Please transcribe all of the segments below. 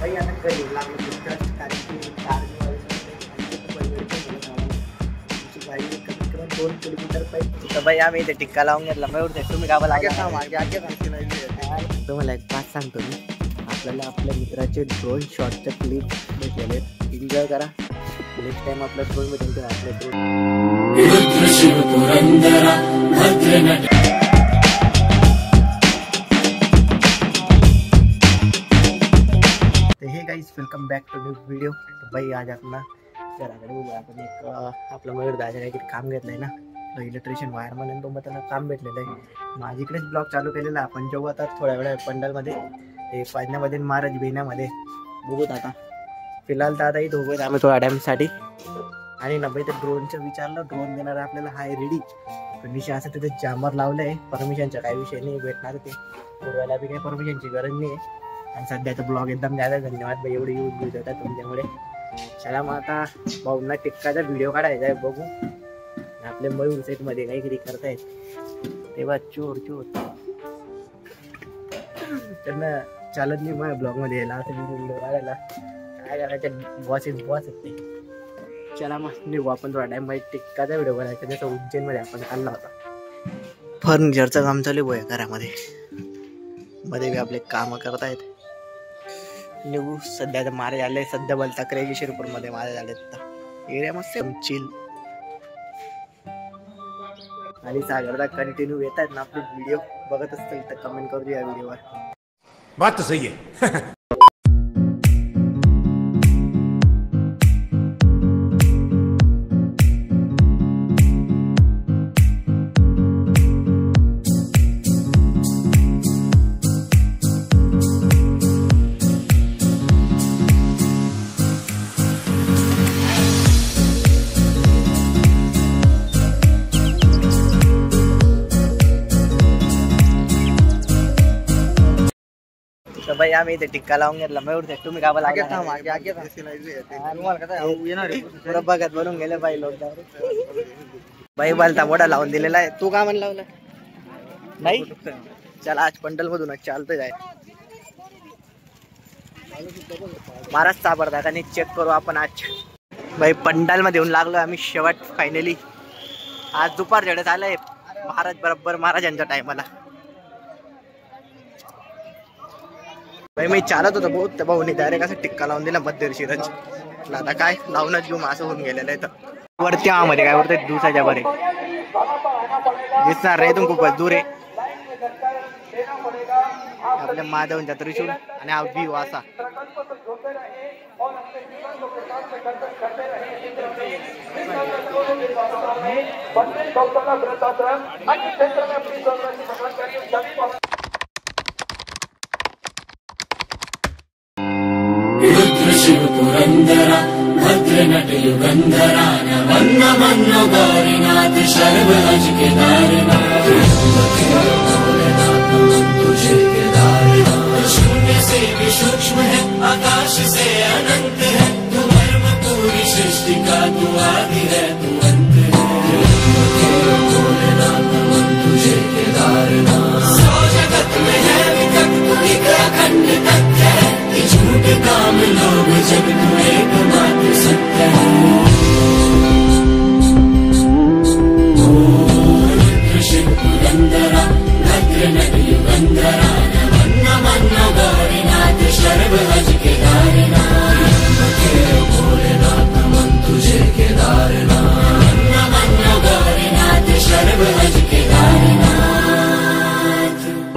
भाई आता कधी लागलं कारण की कारची 2 किलोमीटर पाहिजे. तर भाई आम्ही इथे टिक्का लावून घेतला. मग तुम्ही गावा तुम्हाला एक बात सांगतो मी. आपल्याला आपल्या मित्राचे ड्रोन शॉटच्या क्लिप भेटलेले आहेत. एन्जॉय करा. नेक्स्ट टाइम आपल्या ड्रोन भेटेल आपल्या तो hey guys welcome back to new video. तो भाई आज अपना घराकडे उभा आपण एक आपलं मयूर दादा काहीतरी काम घेतलंय ना, इलेक्ट्रिशियन वायर म्हणून तो मग त्याला काम भेटलेलं आहे. माझीकडेच ब्लॉग चालू केलेला. आपण जेव्हा आता थोड्या वेळा पंडालमध्ये ते पाजण्यामध्ये महाराज बेण्यामध्ये बघूत. आता फिलहाल तर आता इथं उभं आम्ही थोड्या टाईमसाठी. आणि ना भाई ते ड्रोनचं विचारलं, ड्रोन देणार आपल्याला हाय रेडी. पण विषय असं तिथे जामर लावलं आहे. परमिशनचा काही विषय नाही भेटणार. ते उडवायला बी काही परमिशनची गरज नाही आहे. आणि सध्याचा ब्लॉग एकदम जायला धन्यवाद भाई, एवढे यूज घेत होता तुमच्यामुळे. चला मग आता भाऊंना टिक्काचा व्हिडिओ काढायचा आहे. बघू आपले मयूर सेटमध्ये काहीतरी करतायत तेव्हा चोर चोर त्यांना चालत नाही माझ्या ब्लॉगमध्ये यायला असं व्हिडिओ काढायला. काय करायचं, बॉसेस बॉस आहेत ते. चला मग निघू आपण थोडा टाइम. माहिती टिक्काचा व्हिडिओ करायचा जसं उज्जैनमध्ये आपण काढला होता. फर्निचरचं काम चालू आहे घरामध्ये. मध्ये बी आपले कामं करतायत. निघू. सध्या तर मारे झाले. सध्या बोलता क्रेजी शिरपूरमध्ये मारे झाले. एरिया मस्त चिल. आणि सागरदा कंटिन्यू येतात ना आपले व्हिडिओ बघत असतील तर कमेंट करू या व्हिडिओवर. बात तो सही है. तर भाई आम्ही इथे टिक्का लावून घेतला. मयूर तुम्ही गावा बघत बनवून गेले बाई लोक. बाई बालता मोठा लावून दिलेला आहे. तू का म्हण लावला नाही. चला आज पंडल मधूनच चालतं जाय. महाराज सापडता का नाही चेक करू आपण आज. भाई पंडाल मध्ये येऊन लागलो आम्ही शेवट फायनली. आज दुपार झडत आलंय महाराज बरोबर महाराजांच्या टायमाला. भाई मी चालत होतो बहुत. त्या भाऊनी डायरेक्ट असं टिक्का लावून दिला मध्यशीरच. आता काय लावूनच घेऊ असं होऊन गेलेलं आहे. तर वरती आमध्ये काय वरती दिवसाच्या बरे दिसणार रे. इथून खूपच दूर आहे आपल्या महादेवांच्या त्रिशूल आणि हा व्ह्यू असा. शिव पुरंदरा भद्र नट युगंधरा नवन्न मन्नो गौरीनाथ शर्व अज केदारनाथ. तुझे केदारनाथ शून्य से भी सूक्ष्म है, आकाश से अनंत है. तू धर्म पूरी सृष्टि का तू आदि है, तू अंत है. भोलेनाथ तुझे केदारनाथ. सौ जगत में है विकट तू एक अखंड तथ्य है. झूठ काम लोग जब तू एकमात्र सत्य है. शिव पुरंदरा भद्र नट युगंधरा नवन्न मन्नो गौरीनाथ शर्व अज केदारनाथ. भोलेनाथ मन तुझे केदारनाथ. नवन्न मन्नो गौरीनाथ शर्व अज केदारनाथ.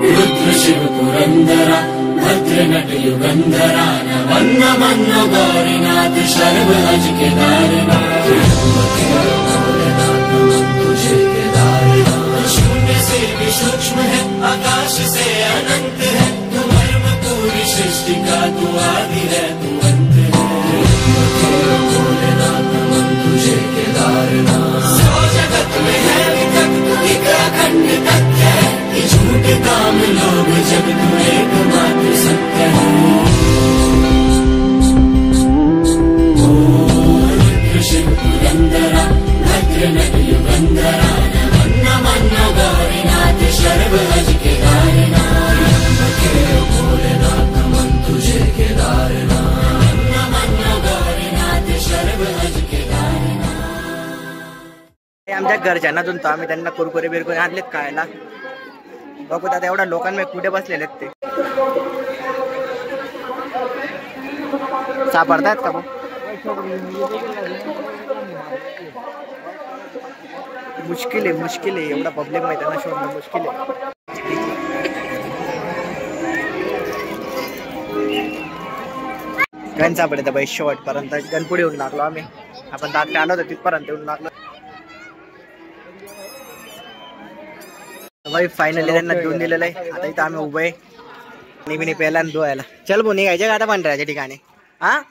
रुद्र शिव पुरंदरा भद्र नट युगंधरा नवन्न मन्नो गौरीनाथ शर्व अज केदारनाथ. भोलेनाथ मन तुझे केदारनाथ. शून्य से भी सूक्ष्म है, आकाश से अनंत है. तू धर्म पूरी सृष्टि का तू आदि है, तू अंत है. भोलेनाथ मन तुझे केदारनाथ. सौ जगत में है विकट तू एक अखंड तथ्य है. झूठ काम लोग जब तू एकमात्र सत्य है. शिव पुरंदरा भद्र नट युगंधरा नवन्न मन्नो गौरीनाथ शर्व अज केदारनाथ. भोलेनाथ मन तुझे केदारनाथ. आमच्या घरच्यांना जुनतो आम्ही त्यांना कुरकुरे बिरकुरे आणलेत खायला. बघू आता एवढ्या लोकांमध्ये कुठे बसलेले आहेत ते. सापडतात का भाऊ? मुश्किल आहे एवढा पब्लिक मैदान शोधणं मुश्किल आहे. गण सापडे बाई शेवटपर्यंत गणपुढे येऊन लागलो आम्ही. आपण दाखले आलो होतो तिथपर्यंत येऊन लागलो बाई. फायनली त्यांना देऊन दिलेलं आहे. आता इथं आम्ही उभे निघणी प्यायला आणि धुवायला. चल भाऊ निघायचे का आता भंडाऱ्याच्या ठिकाणी? हा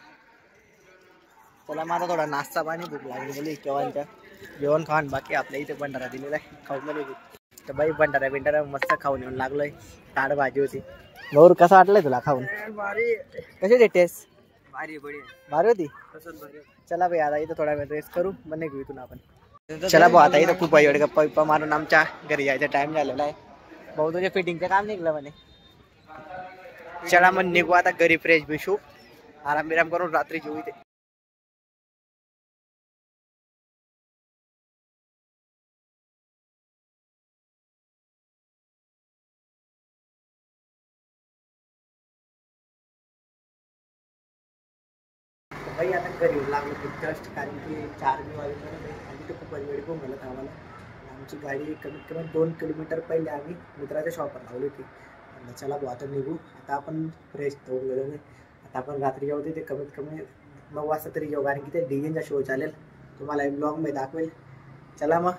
चला माझा थोडा नाश्ता पाणी भूक लागली गेली केव्हाच्या. जेवण खाऊन बाकी आपल्या इथे भंडारा दिलेला आहे खाऊन मध्ये. तर बाई भंडारा मस्त खाऊन येऊन लागलोय. ताड भाजी होती. गौर कसं वाटलंय तुला खाऊन? कशी ते टेस्ट? भारी होती. चला भाई आता इथं थोडा वेळ रेस्ट करू मग निघू इथून आपण. चला भाऊ आता इथं खूप वेळ गप्पा बिप्पा मारून आमच्या घरी यायचा टाइम झालेला आहे. भाऊ तुझ्या फिटिंगचं काम निघलं म्हणे. चला मग निघू आता घरी. फ्रेश बिशू आराम बिराम करून रात्री जेऊ इथे. भाई आता घरी लागलो खूप जस्ट कारण की 4 वाजेपर्यंत आणि तिथे खूप वेळ पण मिळत आम्हाला. आमची गाडी कमीत कमी 2 किलोमीटर पहिले आम्ही मित्राच्या शॉपवर लावली होती. चला भाऊ आता निघू. आता आपण फ्रेश होऊन गेलो नाही. आता आपण रात्री जेवू ते कमीत कमी 9 वाजता तरी जेवू कारण की ते डीजेचा शो चालेल. तुम्हाला एक ब्लॉगमध्ये दाखवेल. चला मग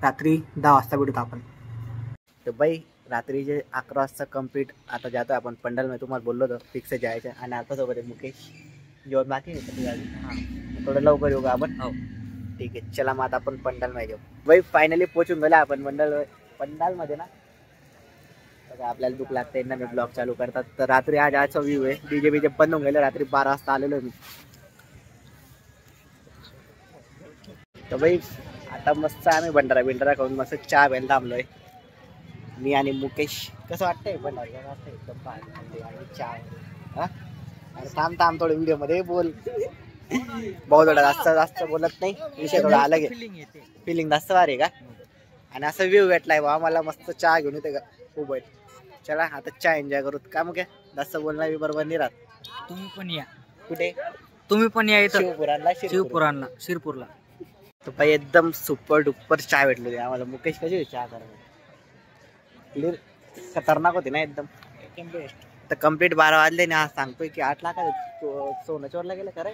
रात्री 10 वाजता भेटूत आपण. तर बाई रात्रीचे 11 वाजता कम्प्लीट आता जातो आपण पंडालमध्ये. तुम्हाला बोललो होतो फिक्स जायचं. आणि आता सोबत आहे मुकेश. जेवण बाकी आहे थोडं लवकर येऊ का आपण? हो ठीक आहे. चला मग आता आपण पंडालमध्ये जाऊ. बाई फायनली पोहोचून गेला आपण पंडालमध्ये ना. बघा आपल्याला दुःख लागते ना मी ब्लॉग चालू करतात. तर रात्री आज आजचा व्ह्यू आहे. डीजे बीजे बंद होऊन गेले. रात्री 12 वाजता आलेलो मी. तर बाई आता मस्त आम्ही भंडारा खाऊन मस्त चहा प्यायला थांबलोय मी आणि मुकेश. कसं वाटतंय भंडारा? एकदम भारी चहा. हा अरे थांब थोडं व्हिडिओ मध्ये बोल. भाऊ थोडा जास्त बोलत नाही. विषय थोडा अलग आहे. फिलिंग जास्त भारी का? आणि असं व्ह्यू भेटलाय बा मला. मस्त चहा घेऊन येते का खूप आहे. चला आता चहा एन्जॉय करू. का मग काय जास्त बोलणार बी बरोबर नाही राहत. तुम्ही पण या. कुठे? तुम्ही पण या इथं शिवपुराणला. शिरपूरला. तर बाई एकदम सुपर डुपर चहा भेटलो आम्हाला. मुकेश कशी होती चहा करायला? क्लिअर खतरनाक होती ना एकदम बेस्ट. तर कम्प्लीट 12 वाजले ना. सांगतोय की 8 लाख सोनं चोरला गेलं खरं.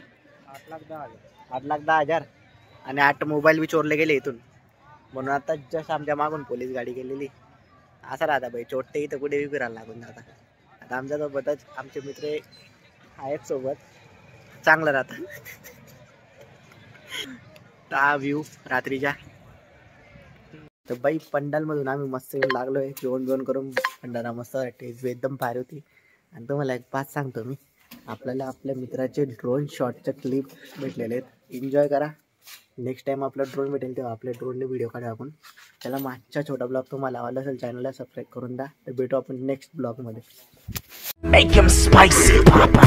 8,10,000 आणि 8 मोबाईल बी चोरले गेले इथून. म्हणून आता जस्ट आमच्या मागून पोलीस गाडी गेलेली. असं राहता बाई चोरटे इथं कुठे फिरायला लागून जाता. आता आमच्या सोबतच आमचे मित्र आहेत सोबत. चांगलं राहतं. हा व्ह्यू रात्रीच्या. तर बाई पंडालमधून आम्ही मस्त येऊन लागलोय. जेवण करून भंडारा मस्त टेस्ट एकदम भारी होती. आणि तुम्हाला एक बात सांगतो मी. आपल्याला आपल्या मित्राचे ड्रोन शॉटचे क्लिप भेटलेले आहेत. एन्जॉय करा. नेक्स्ट टाइम आपला ड्रोन भेटेल तेव्हा आपल्या ड्रोनने व्हिडिओ काढू आपण. त्याला मागचा छोटा ब्लॉग तुम्हाला आवडला असेल चॅनलला सबस्क्राईब करून द्या. तर भेटू आपण नेक्स्ट ब्लॉगमध्ये. Make him spicy, Papa.